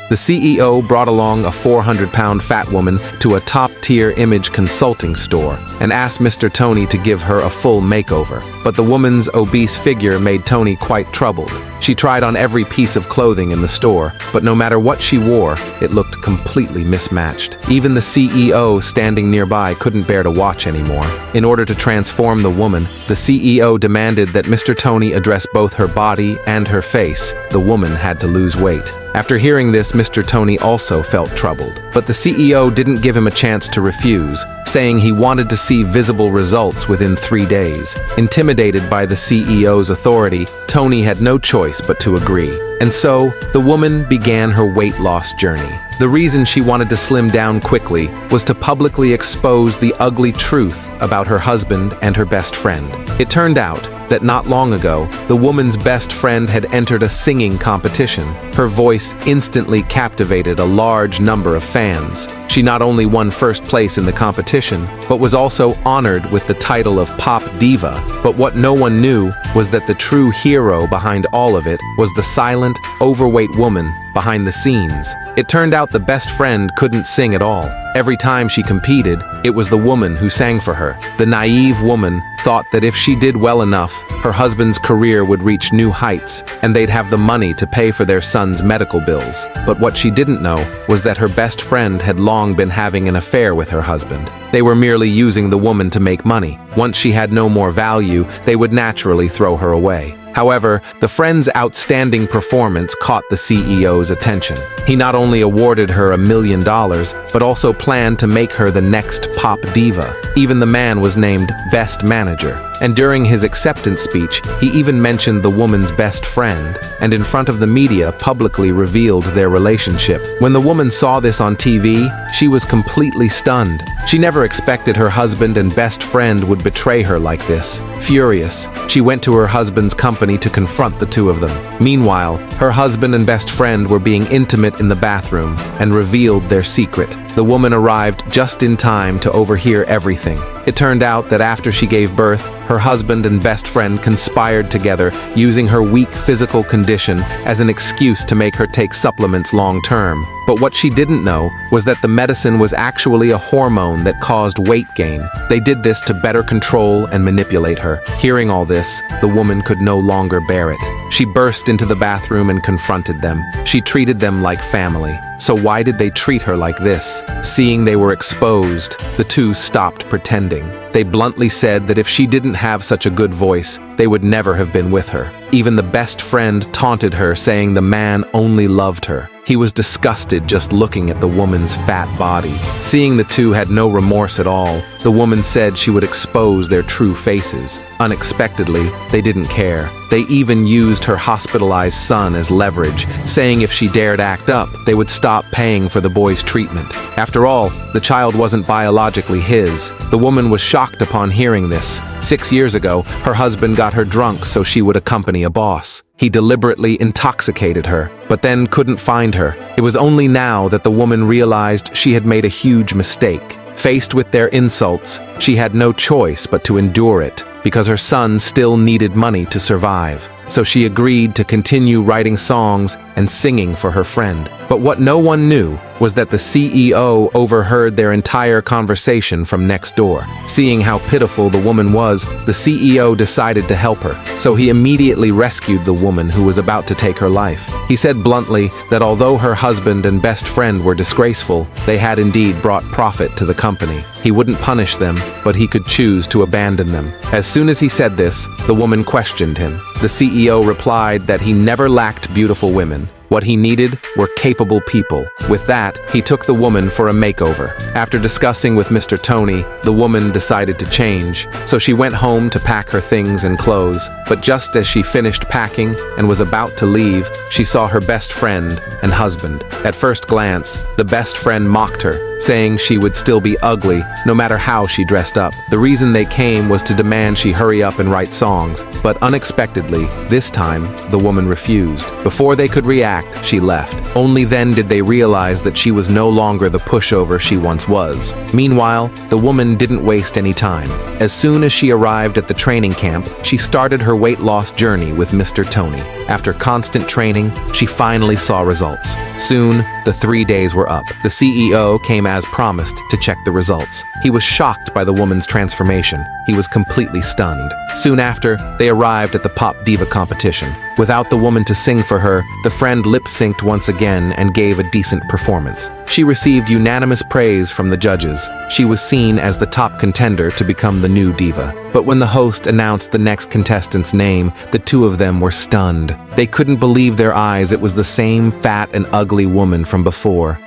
The CEO brought along a 400-pound fat woman to a top-tier image consulting store and asked Mr. Tony to give her a full makeover. But the woman's obese figure made Tony quite troubled. She tried on every piece of clothing in the store, but no matter what she wore, it looked completely mismatched. Even the CEO standing nearby couldn't bear to watch anymore. In order to transform the woman, the CEO demanded that Mr. Tony address both her body and her face. The woman had to lose weight. After hearing this, Mr. Tony also felt troubled. But the CEO didn't give him a chance to refuse, saying he wanted to see visible results within 3 days. Intimidated by the CEO's authority, Tony had no choice but to agree. And so, the woman began her weight loss journey. The reason she wanted to slim down quickly was to publicly expose the ugly truth about her husband and her best friend. It turned out that not long ago, the woman's best friend had entered a singing competition. Her voice instantly captivated a large number of fans. She not only won first place in the competition, but was also honored with the title of Pop Diva. But what no one knew was that the true hero behind all of it was the silent, overweight woman behind the scenes. It turned out the best friend couldn't sing at all. Every time she competed, it was the woman who sang for her. The naive woman thought that if she did well enough, her husband's career would reach new heights, and they'd have the money to pay for their son's medical bills. But what she didn't know was that her best friend had long been having an affair with her husband. They were merely using the woman to make money. Once she had no more value, they would naturally throw her away. However, the friend's outstanding performance caught the CEO's attention. He not only awarded her $1 million, but also planned to make her the next pop diva. Even the man was named Best Manager. And during his acceptance speech, he even mentioned the woman's best friend, and in front of the media publicly revealed their relationship. When the woman saw this on TV, she was completely stunned. She never expected her husband and best friend would betray her like this. Furious, she went to her husband's company to confront the two of them. Meanwhile, her husband and best friend were being intimate in the bathroom and revealed their secret. The woman arrived just in time to overhear everything. It turned out that after she gave birth, her husband and best friend conspired together, using her weak physical condition as an excuse to make her take supplements long-term. But what she didn't know was that the medicine was actually a hormone that caused weight gain. They did this to better control and manipulate her. Hearing all this, the woman could no longer bear it. She burst into the bathroom and confronted them. She treated them like family. So why did they treat her like this? Seeing they were exposed, the two stopped pretending. They bluntly said that if she didn't have such a good voice, they would never have been with her. Even the best friend taunted her, saying the man only loved her. He was disgusted just looking at the woman's fat body. Seeing the two had no remorse at all, the woman said she would expose their true faces. Unexpectedly, they didn't care. They even used her hospitalized son as leverage, saying if she dared act up, they would stop paying for the boy's treatment. After all, the child wasn't biologically his. The woman was shocked upon hearing this. 6 years ago, her husband got her drunk so she would accompany a boss. He deliberately intoxicated her, but then couldn't find her. It was only now that the woman realized she had made a huge mistake. Faced with their insults, she had no choice but to endure it, because her son still needed money to survive. So she agreed to continue writing songs and singing for her friend. But what no one knew was that the CEO overheard their entire conversation from next door. Seeing how pitiful the woman was, the CEO decided to help her. So he immediately rescued the woman who was about to take her life. He said bluntly that although her husband and best friend were disgraceful, they had indeed brought profit to the company. He wouldn't punish them, but he could choose to abandon them. As soon as he said this, the woman questioned him. The CEO replied that he never lacked beautiful women. What he needed were capable people. With that, he took the woman for a makeover. After discussing with Mr. Tony, the woman decided to change. So she went home to pack her things and clothes. But just as she finished packing and was about to leave, she saw her best friend and husband. At first glance, the best friend mocked her, saying she would still be ugly no matter how she dressed up. The reason they came was to demand she hurry up and write songs, but unexpectedly, this time, the woman refused. Before they could react, she left. Only then did they realize that she was no longer the pushover she once was. Meanwhile, the woman didn't waste any time. As soon as she arrived at the training camp, she started her weight loss journey with Mr. Tony. After constant training, she finally saw results. Soon, the 3 days were up. The CEO came as promised to check the results. He was shocked by the woman's transformation. He was completely stunned. Soon after, they arrived at the Pop Diva competition. Without the woman to sing for her, the friend lip-synced once again and gave a decent performance. She received unanimous praise from the judges. She was seen as the top contender to become the new diva. But when the host announced the next contestant's name, the two of them were stunned. They couldn't believe their eyes. It was the same fat and ugly woman from before.